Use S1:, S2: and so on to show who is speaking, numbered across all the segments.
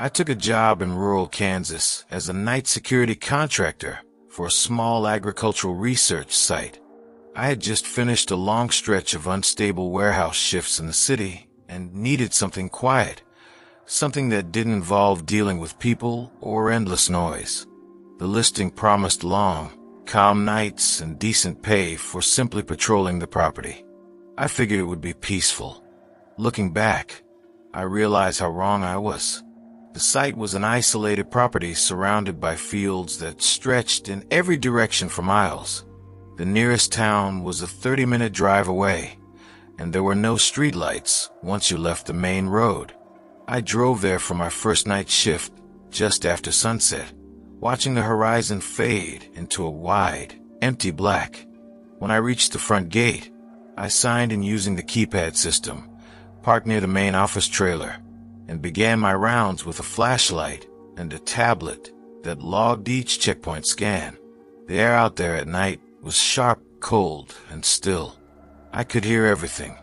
S1: I took a job in rural Kansas as a night security contractor for a small agricultural research site. I had just finished a long stretch of unstable warehouse shifts in the city and needed something quiet, something that didn't involve dealing with people or endless noise. The listing promised long, calm nights and decent pay for simply patrolling the property. I figured it would be peaceful. Looking back, I realized how wrong I was. The site was an isolated property surrounded by fields that stretched in every direction for miles. The nearest town was a 30-minute drive away, and there were no streetlights once you left the main road. I drove there for my first night shift just after sunset, watching the horizon fade into a wide, empty black. When I reached the front gate, I signed in using the keypad system, parked near the main office trailer, and began my rounds with a flashlight and a tablet that logged each checkpoint scan. The air out there at night was sharp, cold, and still. I could hear everything.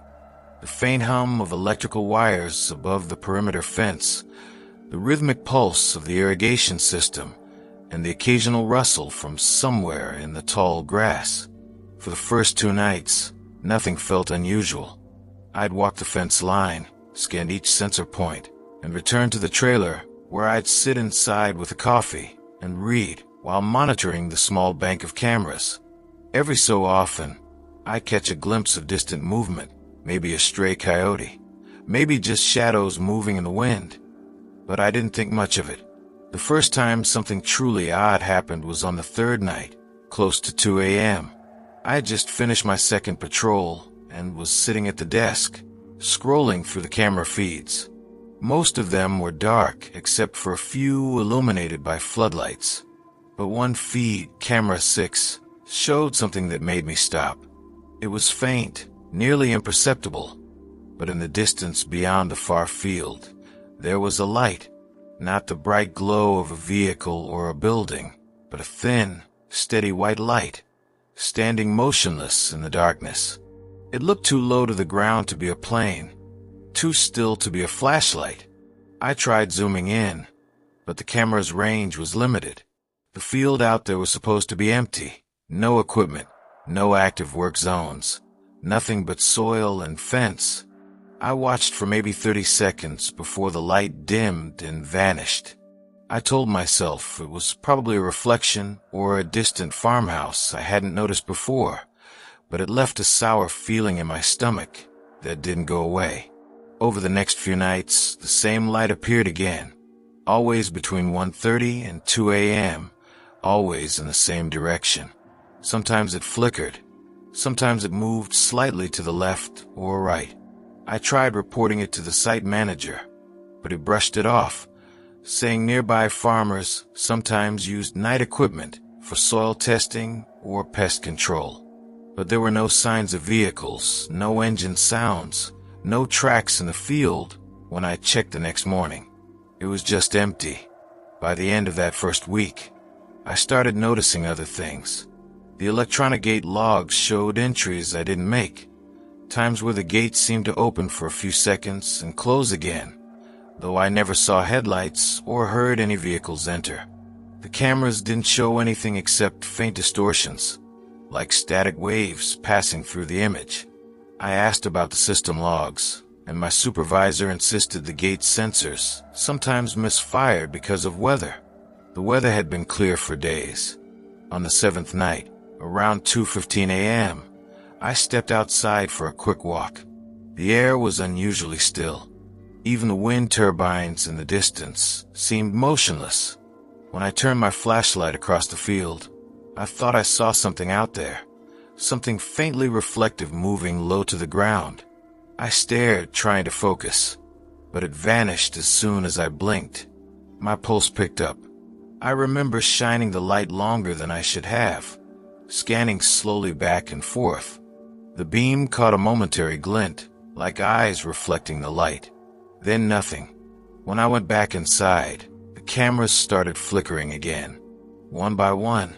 S1: The faint hum of electrical wires above the perimeter fence, the rhythmic pulse of the irrigation system, and the occasional rustle from somewhere in the tall grass. For the first 2 nights, nothing felt unusual. I'd walk the fence line, scanned each sensor point, and return to the trailer where I'd sit inside with a coffee and read while monitoring the small bank of cameras. Every so often, I'd catch a glimpse of distant movement, maybe a stray coyote, maybe just shadows moving in the wind. But I didn't think much of it. The first time something truly odd happened was on the 3rd night, close to 2 a.m. I had just finished my second patrol and was sitting at the desk, scrolling through the camera feeds. Most of them were dark except for a few illuminated by floodlights. But one feed, camera 6, showed something that made me stop. It was faint, nearly imperceptible, but in the distance beyond the far field, there was a light, not the bright glow of a vehicle or a building, but a thin, steady white light, standing motionless in the darkness. It looked too low to the ground to be a plane, too still to be a flashlight. I tried zooming in, but the camera's range was limited. The field out there was supposed to be empty, no equipment, no active work zones, nothing but soil and fence. I watched for maybe 30 seconds before the light dimmed and vanished. I told myself it was probably a reflection or a distant farmhouse I hadn't noticed before, but it left a sour feeling in my stomach that didn't go away. Over the next few nights, the same light appeared again, always between 1:30 and 2 a.m., always in the same direction. Sometimes it flickered, sometimes it moved slightly to the left or right. I tried reporting it to the site manager, but he brushed it off, saying nearby farmers sometimes used night equipment for soil testing or pest control. But there were no signs of vehicles, no engine sounds, no tracks in the field when I checked the next morning. It was just empty. By the end of that first week, I started noticing other things. The electronic gate logs showed entries I didn't make, times where the gate seemed to open for a few seconds and close again, though I never saw headlights or heard any vehicles enter. The cameras didn't show anything except faint distortions, like static waves passing through the image. I asked about the system logs, and my supervisor insisted the gate sensors sometimes misfired because of weather. The weather had been clear for days. On the 7th night, around 2:15 a.m., I stepped outside for a quick walk. The air was unusually still. Even the wind turbines in the distance seemed motionless. When I turned my flashlight across the field, I thought I saw something out there, something faintly reflective moving low to the ground. I stared, trying to focus, but it vanished as soon as I blinked. My pulse picked up. I remember shining the light longer than I should have, scanning slowly back and forth. The beam caught a momentary glint, like eyes reflecting the light. Then nothing. When I went back inside, the cameras started flickering again. One by one,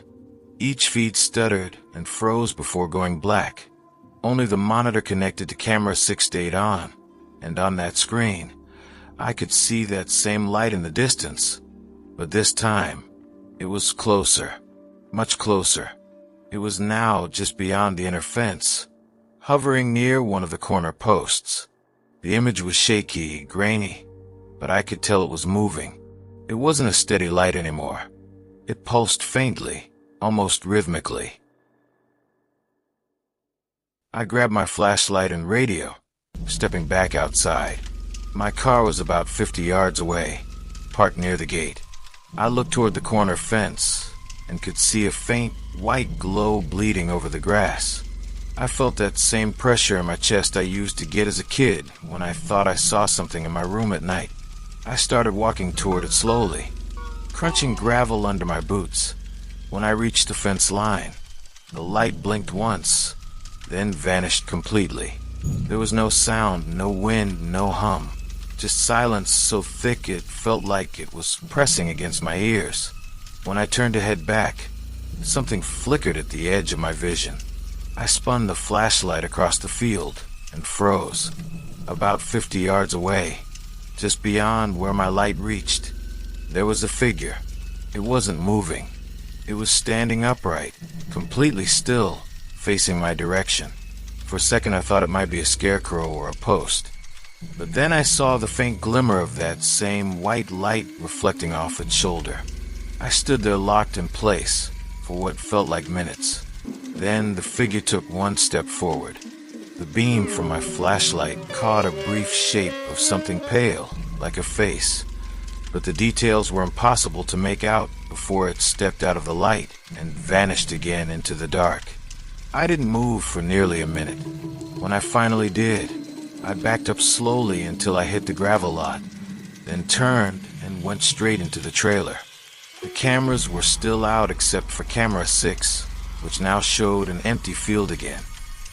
S1: each feed stuttered and froze before going black. Only the monitor connected to camera 6 stayed on, and on that screen, I could see that same light in the distance, but this time, it was closer, much closer. It was now just beyond the inner fence, hovering near one of the corner posts. The image was shaky, grainy, but I could tell it was moving. It wasn't a steady light anymore. It pulsed faintly, almost rhythmically. I grabbed my flashlight and radio, stepping back outside. My car was about 50 yards away, parked near the gate. I looked toward the corner fence and could see a faint white glow bleeding over the grass. I felt that same pressure in my chest I used to get as a kid when I thought I saw something in my room at night. I started walking toward it slowly, crunching gravel under my boots. When I reached the fence line, the light blinked once, then vanished completely. There was no sound, no wind, no hum. Just silence so thick it felt like it was pressing against my ears. When I turned to head back, something flickered at the edge of my vision. I spun the flashlight across the field and froze. About 50 yards away, just beyond where my light reached, there was a figure. It wasn't moving. It was standing upright, completely still, facing my direction. For a second I thought it might be a scarecrow or a post. But then I saw the faint glimmer of that same white light reflecting off its shoulder. I stood there locked in place for what felt like minutes. Then the figure took one step forward. The beam from my flashlight caught a brief shape of something pale, like a face, but the details were impossible to make out before it stepped out of the light and vanished again into the dark. I didn't move for nearly a minute. When I finally did, I backed up slowly until I hit the gravel lot, then turned and went straight into the trailer. The cameras were still out except for camera 6, which now showed an empty field again.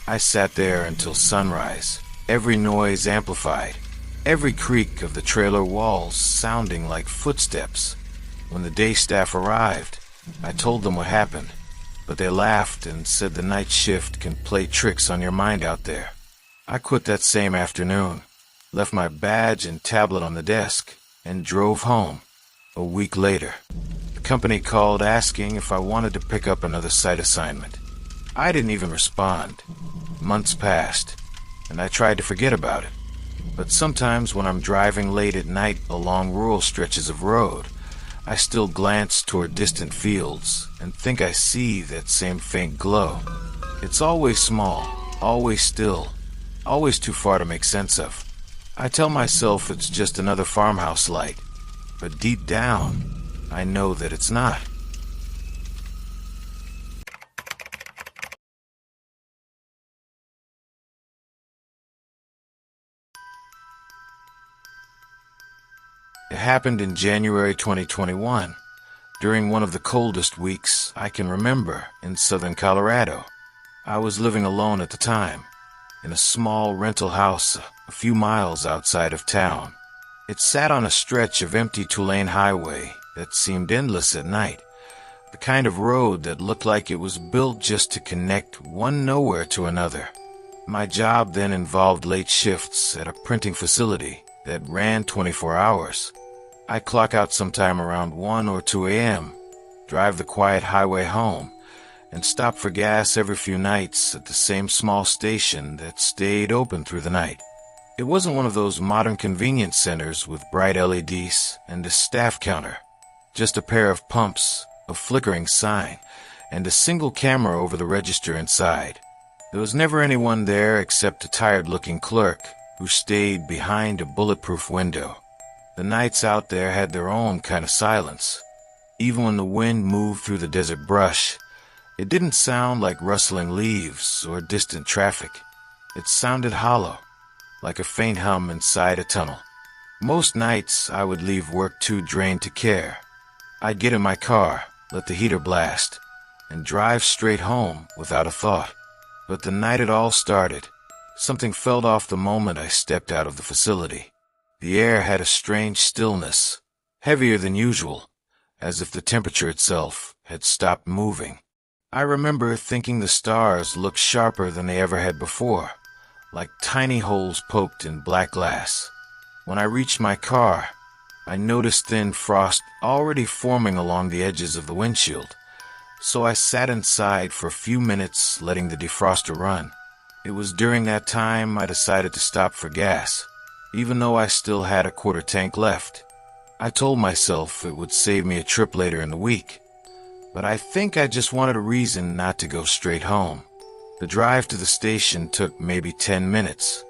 S1: I sat there until sunrise, every noise amplified, every creak of the trailer walls sounding like footsteps. When the day staff arrived, I told them what happened, but they laughed and said the night shift can play tricks on your mind out there. I quit that same afternoon, left my badge and tablet on the desk, and drove home. A week later, the company called asking if I wanted to pick up another site assignment. I didn't even respond. Months passed, and I tried to forget about it. But sometimes when I'm driving late at night along rural stretches of road, I still glance toward distant fields and think I see that same faint glow. It's always small, always still, always too far to make sense of. I tell myself it's just another farmhouse light, but deep down, I know that it's not. It happened in January 2021, during one of the coldest weeks I can remember in southern Colorado. I was living alone at the time, in a small rental house a few miles outside of town. It sat on a stretch of empty two-lane highway that seemed endless at night, the kind of road that looked like it was built just to connect one nowhere to another. My job then involved late shifts at a printing facility that ran 24 hours. I'd clock out sometime around 1 or 2 a.m., drive the quiet highway home, and stop for gas every few nights at the same small station that stayed open through the night. It wasn't one of those modern convenience centers with bright LEDs and a staff counter. Just a pair of pumps, a flickering sign, and a single camera over the register inside. There was never anyone there except a tired-looking clerk who stayed behind a bulletproof window. The nights out there had their own kind of silence. Even when the wind moved through the desert brush, it didn't sound like rustling leaves or distant traffic. It sounded hollow, like a faint hum inside a tunnel. Most nights, I would leave work too drained to care. I'd get in my car, let the heater blast, and drive straight home without a thought. But the night it all started, something felt off the moment I stepped out of the facility. The air had a strange stillness, heavier than usual, as if the temperature itself had stopped moving. I remember thinking the stars looked sharper than they ever had before, like tiny holes poked in black glass. When I reached my car, I noticed thin frost already forming along the edges of the windshield, so I sat inside for a few minutes letting the defroster run. It was during that time I decided to stop for gas, even though I still had a quarter tank left. I told myself it would save me a trip later in the week, but I think I just wanted a reason not to go straight home. The drive to the station took maybe 10 minutes.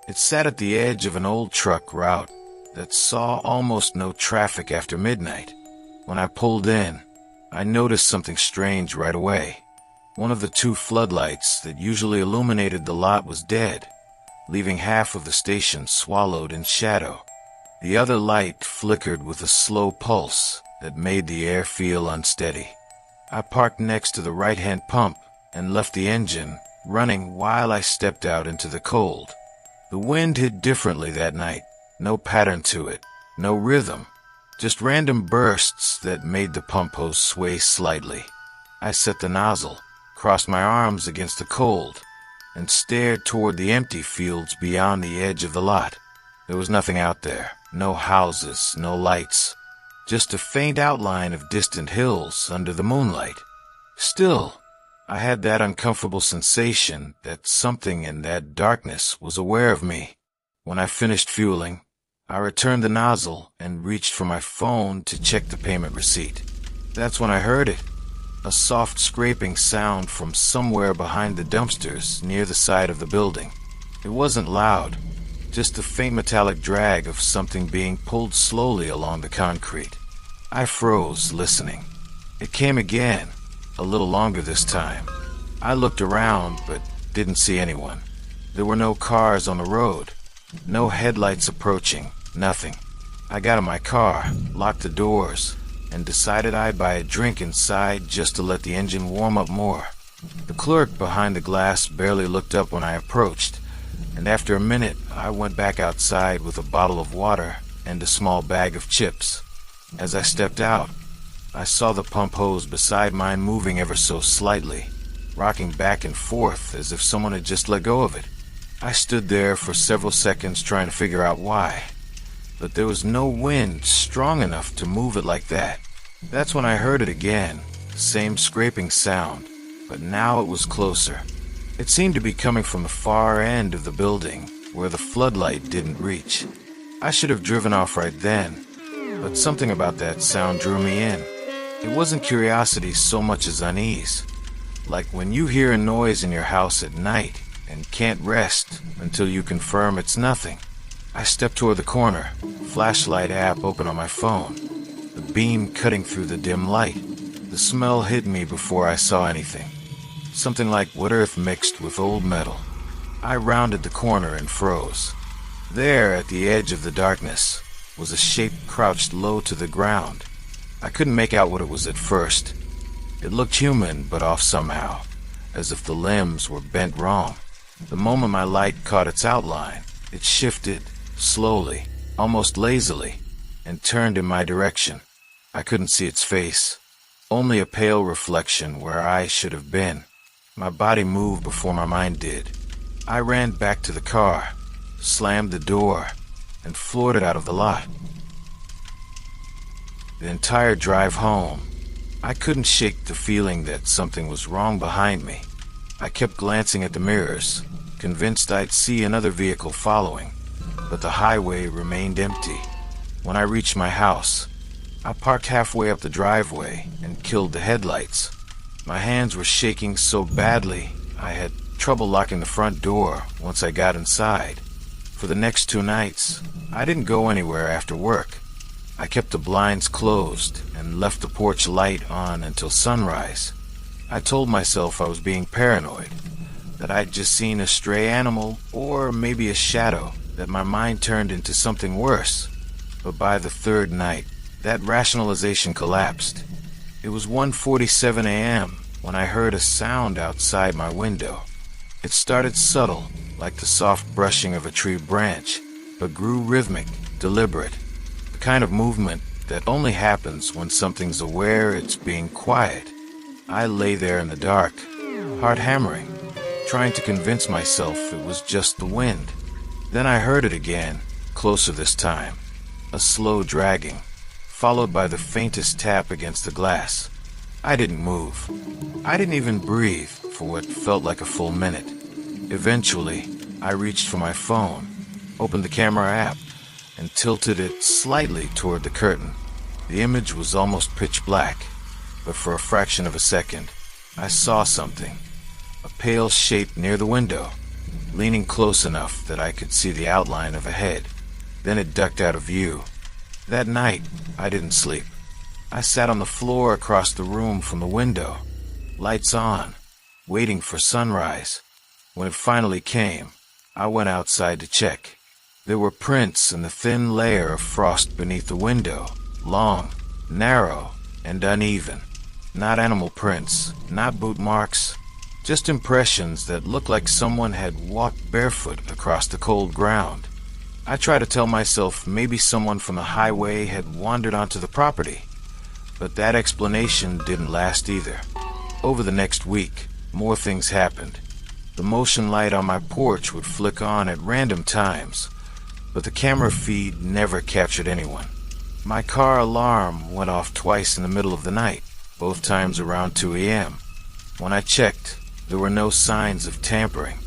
S1: It sat at the edge of an old truck route that saw almost no traffic after midnight. When I pulled in, I noticed something strange right away. One of the two floodlights that usually illuminated the lot was dead, leaving half of the station swallowed in shadow. The other light flickered with a slow pulse that made the air feel unsteady. I parked next to the right-hand pump and left the engine running while I stepped out into the cold. The wind hit differently that night. No pattern to it, no rhythm, just random bursts that made the pump hose sway slightly. I set the nozzle, crossed my arms against the cold, and stared toward the empty fields beyond the edge of the lot. There was nothing out there, no houses, no lights, just a faint outline of distant hills under the moonlight. Still, I had that uncomfortable sensation that something in that darkness was aware of me. When I finished fueling, I returned the nozzle and reached for my phone to check the payment receipt. That's when I heard it, a soft scraping sound from somewhere behind the dumpsters near the side of the building. It wasn't loud, just the faint metallic drag of something being pulled slowly along the concrete. I froze, listening. It came again, a little longer this time. I looked around, but didn't see anyone. There were no cars on the road. No headlights approaching, nothing. I got in my car, locked the doors, and decided I'd buy a drink inside just to let the engine warm up more. The clerk behind the glass barely looked up when I approached, and after a minute I went back outside with a bottle of water and a small bag of chips. As I stepped out, I saw the pump hose beside mine moving ever so slightly, rocking back and forth as if someone had just let go of it. I stood there for several seconds trying to figure out why, but there was no wind strong enough to move it like that. That's when I heard it again, the same scraping sound, but now it was closer. It seemed to be coming from the far end of the building, where the floodlight didn't reach. I should have driven off right then, but something about that sound drew me in. It wasn't curiosity so much as unease, like when you hear a noise in your house at night and can't rest until you confirm it's nothing. I stepped toward the corner, flashlight app open on my phone, the beam cutting through the dim light. The smell hit me before I saw anything, something like wood earth mixed with old metal. I rounded the corner and froze. There, at the edge of the darkness, was a shape crouched low to the ground. I couldn't make out what it was at first. It looked human, but off somehow, as if the limbs were bent wrong. The moment my light caught its outline, it shifted, slowly, almost lazily, and turned in my direction. I couldn't see its face, only a pale reflection where I should have been. My body moved before my mind did. I ran back to the car, slammed the door, and floored it out of the lot. The entire drive home, I couldn't shake the feeling that something was wrong behind me. I kept glancing at the mirrors, convinced I'd see another vehicle following, but the highway remained empty. When I reached my house, I parked halfway up the driveway and killed the headlights. My hands were shaking so badly, I had trouble locking the front door once I got inside. For the next 2 nights, I didn't go anywhere after work. I kept the blinds closed and left the porch light on until sunrise. I told myself I was being paranoid, that I'd just seen a stray animal or maybe a shadow, that my mind turned into something worse. But by the 3rd night, that rationalization collapsed. It was 1:47 a.m. when I heard a sound outside my window. It started subtle, like the soft brushing of a tree branch, but grew rhythmic, deliberate, the kind of movement that only happens when something's aware it's being quiet. I lay there in the dark, heart hammering, trying to convince myself it was just the wind. Then I heard it again, closer this time. A slow dragging, followed by the faintest tap against the glass. I didn't move. I didn't even breathe for what felt like a full minute. Eventually, I reached for my phone, opened the camera app, and tilted it slightly toward the curtain. The image was almost pitch black, but for a fraction of a second, I saw something. A pale shape near the window, leaning close enough that I could see the outline of a head. Then it ducked out of view. That night, I didn't sleep. I sat on the floor across the room from the window, lights on, waiting for sunrise. When it finally came, I went outside to check. There were prints in the thin layer of frost beneath the window, long, narrow, and uneven. Not animal prints, not boot marks, just impressions that looked like someone had walked barefoot across the cold ground. I tried to tell myself maybe someone from the highway had wandered onto the property, but that explanation didn't last either. Over the next week, more things happened. The motion light on my porch would flick on at random times, but the camera feed never captured anyone. My car alarm went off twice in the middle of the night, both times around 2 a.m. When I checked, there were no signs of tampering,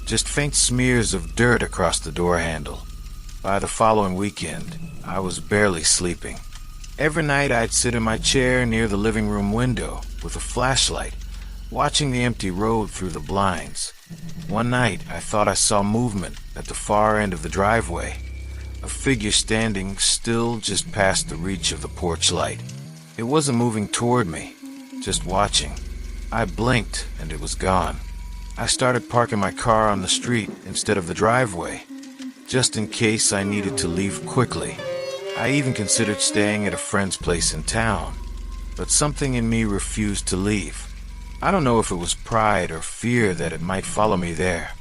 S1: just faint smears of dirt across the door handle. By the following weekend, I was barely sleeping. Every night I'd sit in my chair near the living room window with a flashlight, watching the empty road through the blinds. One night I thought I saw movement at the far end of the driveway, a figure standing still just past the reach of the porch light. It wasn't moving toward me, just watching. I blinked and it was gone. I started parking my car on the street instead of the driveway, just in case I needed to leave quickly. I even considered staying at a friend's place in town, but something in me refused to leave. I don't know if it was pride or fear that it might follow me there.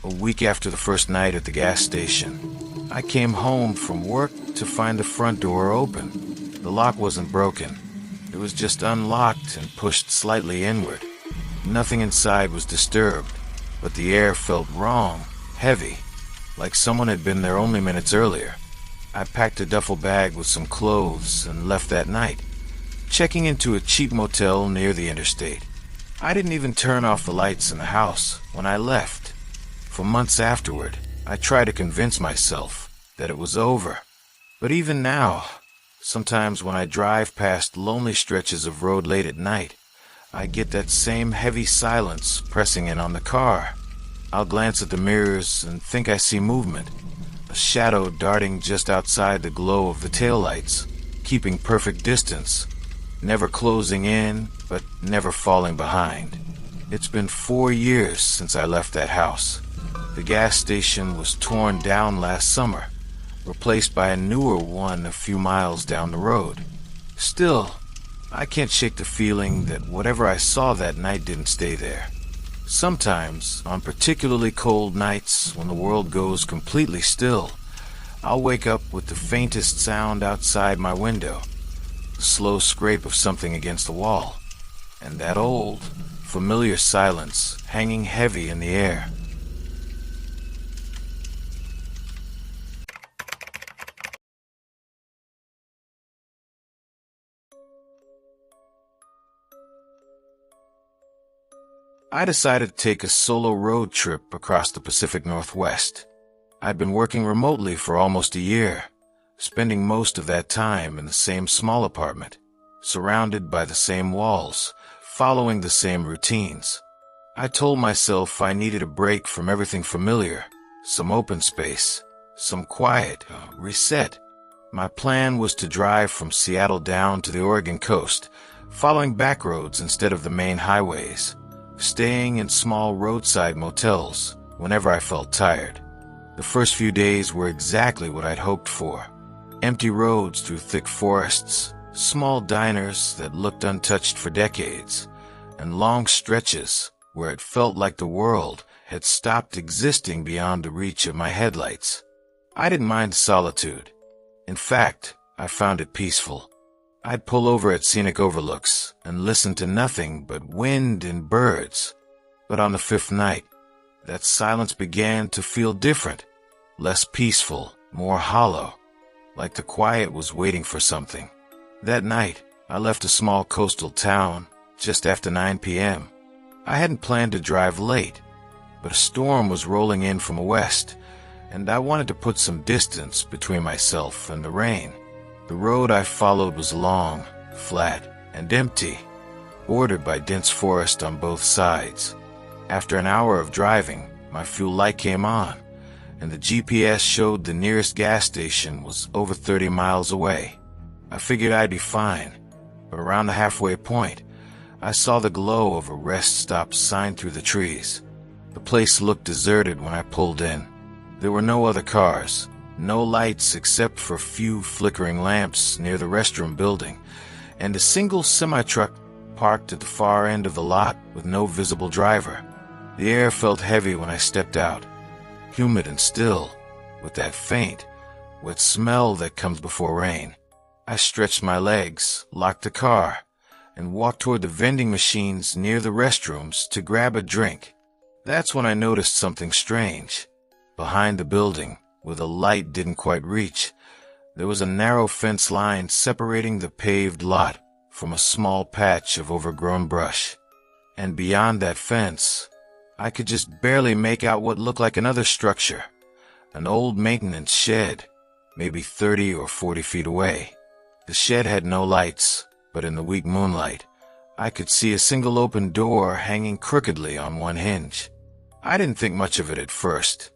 S1: A week after the first night at the gas station, I came home from work to find the front door open. The lock wasn't broken. It was just unlocked and pushed slightly inward. Nothing inside was disturbed, but the air felt wrong, heavy, like someone had been there only minutes earlier. I packed a duffel bag with some clothes and left that night, checking into a cheap motel near the interstate. I didn't even turn off the lights in the house when I left. For months afterward, I tried to convince myself that it was over. But even now, sometimes when I drive past lonely stretches of road late at night, I get that same heavy silence pressing in on the car. I'll glance at the mirrors and think I see movement, a shadow darting just outside the glow of the taillights, keeping perfect distance, never closing in, but never falling behind. It's been 4 years since I left that house. The gas station was torn down last summer, replaced by a newer one a few miles down the road. Still, I can't shake the feeling that whatever I saw that night didn't stay there. Sometimes, on particularly cold nights when the world goes completely still, I'll wake up with the faintest sound outside my window, the slow scrape of something against the wall, and that old, familiar silence hanging heavy in the air. I decided to take a solo road trip across the Pacific Northwest. I'd been working remotely for almost a year, spending most of that time in the same small apartment, surrounded by the same walls, following the same routines. I told myself I needed a break from everything familiar, some open space, some quiet, reset. My plan was to drive from Seattle down to the Oregon coast, following back roads instead of the main highways, staying in small roadside motels whenever I felt tired. The first few days were exactly what I'd hoped for. Empty roads through thick forests, small diners that looked untouched for decades, and long stretches where it felt like the world had stopped existing beyond the reach of my headlights. I didn't mind solitude. In fact, I found it peaceful. I'd pull over at scenic overlooks and listen to nothing but wind and birds. But on the fifth night, that silence began to feel different, less peaceful, more hollow, like the quiet was waiting for something. That night, I left a small coastal town just after 9 p.m. I hadn't planned to drive late, but a storm was rolling in from the west, and I wanted to put some distance between myself and the rain. The road I followed was long, flat, and empty, bordered by dense forest on both sides. After an hour of driving, my fuel light came on, and the GPS showed the nearest gas station was over 30 miles away. I figured I'd be fine, but around the halfway point, I saw the glow of a rest stop sign through the trees. The place looked deserted when I pulled in. There were no other cars, no lights except for a few flickering lamps near the restroom building, and a single semi-truck parked at the far end of the lot with no visible driver. The air felt heavy when I stepped out, humid and still, with that faint, wet smell that comes before rain. I stretched my legs, locked the car, and walked toward the vending machines near the restrooms to grab a drink. That's when I noticed something strange. Behind the building, where the light didn't quite reach, there was a narrow fence line separating the paved lot from a small patch of overgrown brush. And beyond that fence, I could just barely make out what looked like another structure, an old maintenance shed, maybe 30 or 40 feet away. The shed had no lights, but in the weak moonlight, I could see a single open door hanging crookedly on one hinge. I didn't think much of it at first.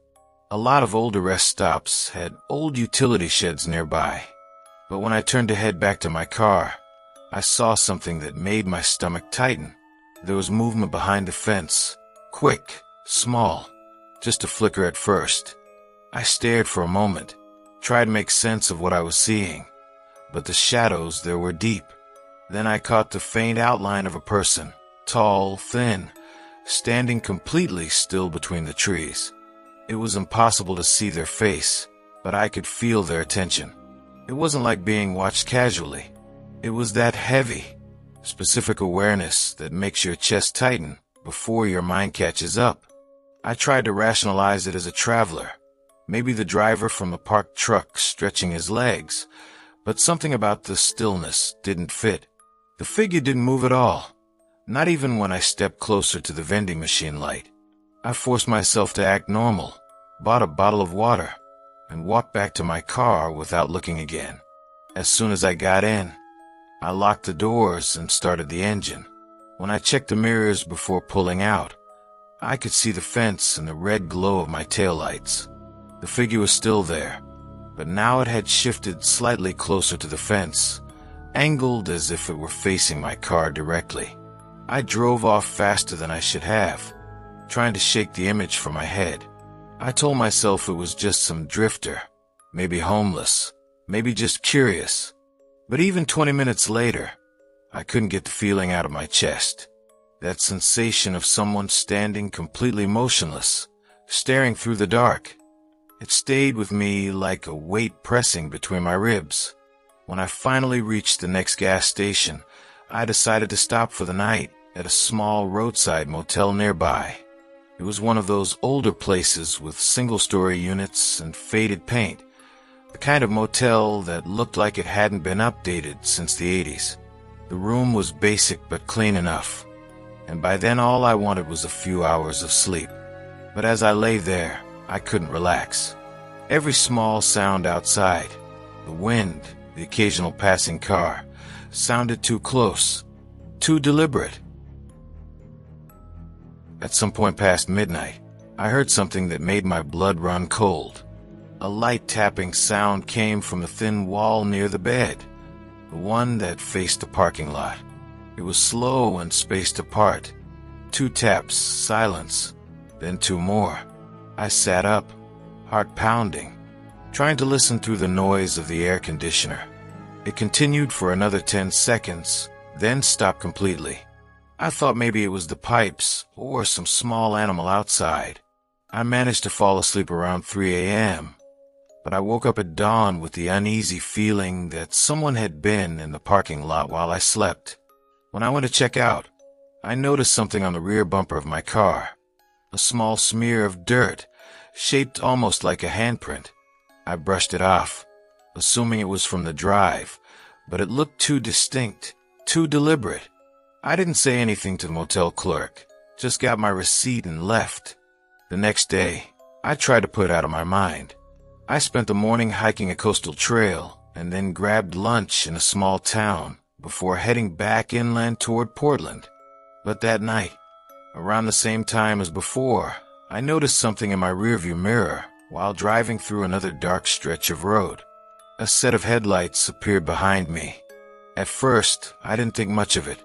S1: A lot of older rest stops had old utility sheds nearby. But when I turned to head back to my car, I saw something that made my stomach tighten. There was movement behind the fence. Quick, small, just a flicker at first. I stared for a moment, tried to make sense of what I was seeing, but the shadows there were deep. Then I caught the faint outline of a person, tall, thin, standing completely still between the trees. It was impossible to see their face, but I could feel their attention. It wasn't like being watched casually. It was that heavy, specific awareness that makes your chest tighten before your mind catches up. I tried to rationalize it as a traveler, maybe the driver from the parked truck stretching his legs, but something about the stillness didn't fit. The figure didn't move at all, not even when I stepped closer to the vending machine light. I forced myself to act normal, bought a bottle of water, and walked back to my car without looking again. As soon as I got in, I locked the doors and started the engine. When I checked the mirrors before pulling out, I could see the fence and the red glow of my taillights. The figure was still there, but now it had shifted slightly closer to the fence, angled as if it were facing my car directly. I drove off faster than I should have, trying to shake the image from my head. I told myself it was just some drifter, maybe homeless, maybe just curious. But even 20 minutes later, I couldn't get the feeling out of my chest. That sensation of someone standing completely motionless, staring through the dark. It stayed with me like a weight pressing between my ribs. When I finally reached the next gas station, I decided to stop for the night at a small roadside motel nearby. It was one of those older places with single-story units and faded paint, the kind of motel that looked like it hadn't been updated since the 80s. The room was basic but clean enough, and by then all I wanted was a few hours of sleep. But as I lay there, I couldn't relax. Every small sound outside, the wind, the occasional passing car, sounded too close, too deliberate. At some point past midnight, I heard something that made my blood run cold. A light tapping sound came from the thin wall near the bed, the one that faced the parking lot. It was slow and spaced apart. 2 taps, silence, then 2 more. I sat up, heart pounding, trying to listen through the noise of the air conditioner. It continued for another 10 seconds, then stopped completely. I thought maybe it was the pipes or some small animal outside. I managed to fall asleep around 3 a.m., but I woke up at dawn with the uneasy feeling that someone had been in the parking lot while I slept. When I went to check out, I noticed something on the rear bumper of my car. A small smear of dirt, shaped almost like a handprint. I brushed it off, assuming it was from the drive, but it looked too distinct, too deliberate. I didn't say anything to the motel clerk, just got my receipt and left. The next day, I tried to put it out of my mind. I spent the morning hiking a coastal trail and then grabbed lunch in a small town before heading back inland toward Portland. But that night, around the same time as before, I noticed something in my rearview mirror while driving through another dark stretch of road. A set of headlights appeared behind me. At first, I didn't think much of it,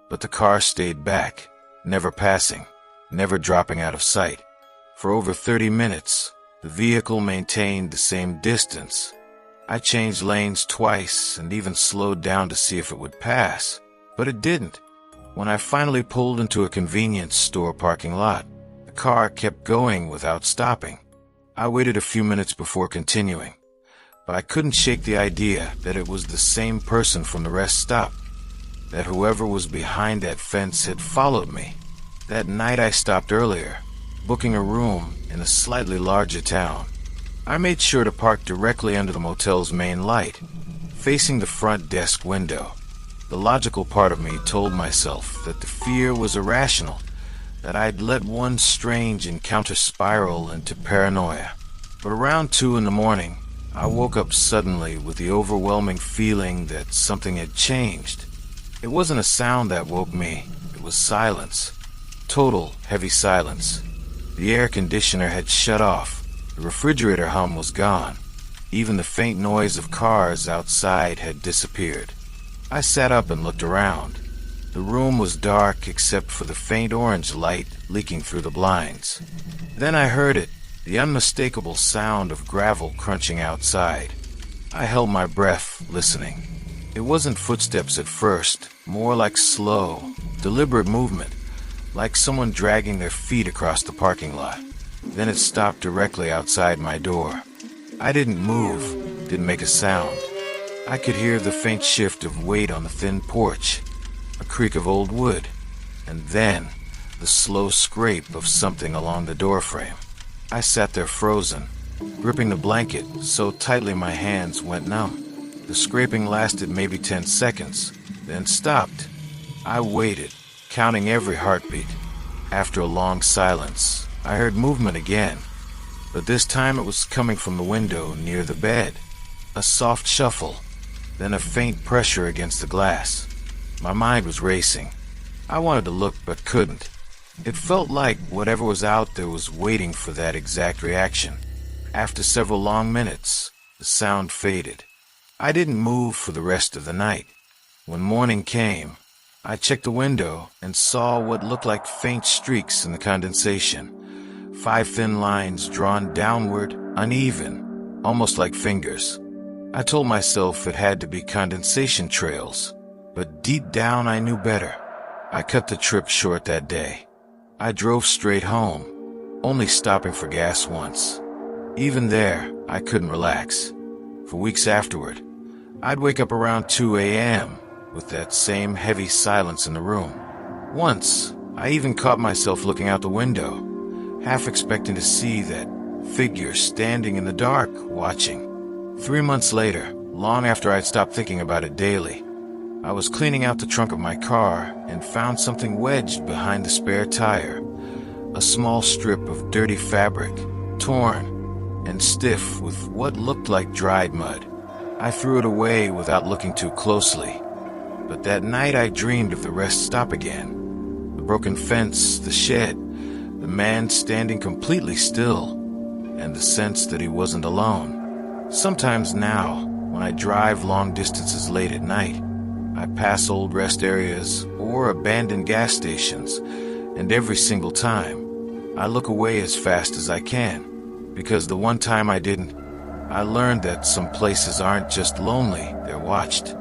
S1: but the car stayed back, never passing, never dropping out of sight. For over 30 minutes, the vehicle maintained the same distance. I changed lanes twice and even slowed down to see if it would pass, but it didn't. When I finally pulled into a convenience store parking lot, the car kept going without stopping. I waited a few minutes before continuing, but I couldn't shake the idea that it was the same person from the rest stop, that whoever was behind that fence had followed me. That night I stopped earlier, booking a room in a slightly larger town. I made sure to park directly under the motel's main light, facing the front desk window. The logical part of me told myself that the fear was irrational, that I'd let one strange encounter spiral into paranoia. But around 2 in the morning, I woke up suddenly with the overwhelming feeling that something had changed. It wasn't a sound that woke me, it was silence. Total, heavy silence. The air conditioner had shut off, the refrigerator hum was gone. Even the faint noise of cars outside had disappeared. I sat up and looked around. The room was dark except for the faint orange light leaking through the blinds. Then I heard it, the unmistakable sound of gravel crunching outside. I held my breath, listening. It wasn't footsteps at first, more like slow, deliberate movement, like someone dragging their feet across the parking lot. Then it stopped directly outside my door. I didn't move, didn't make a sound. I could hear the faint shift of weight on the thin porch, a creak of old wood, and then the slow scrape of something along the doorframe. I sat there frozen, gripping the blanket so tightly my hands went numb. The scraping lasted maybe 10 seconds, then stopped. I waited, counting every heartbeat. After a long silence, I heard movement again, but this time it was coming from the window near the bed. A soft shuffle, then a faint pressure against the glass. My mind was racing. I wanted to look but couldn't. It felt like whatever was out there was waiting for that exact reaction. After several long minutes, the sound faded. I didn't move for the rest of the night. When morning came, I checked the window and saw what looked like faint streaks in the condensation. 5 thin lines drawn downward, uneven, almost like fingers. I told myself it had to be condensation trails, but deep down I knew better. I cut the trip short that day. I drove straight home, only stopping for gas once. Even there, I couldn't relax. For weeks afterward, I'd wake up around 2 a.m. with that same heavy silence in the room. Once, I even caught myself looking out the window, half expecting to see that figure standing in the dark, watching. 3 months later, long after I'd stopped thinking about it daily, I was cleaning out the trunk of my car and found something wedged behind the spare tire. A small strip of dirty fabric, torn and stiff with what looked like dried mud. I threw it away without looking too closely. But that night I dreamed of the rest stop again. The broken fence, the shed, the man standing completely still, and the sense that he wasn't alone. Sometimes now, when I drive long distances late at night, I pass old rest areas or abandoned gas stations, and every single time, I look away as fast as I can, because the one time I didn't, I learned that some places aren't just lonely, they're watched.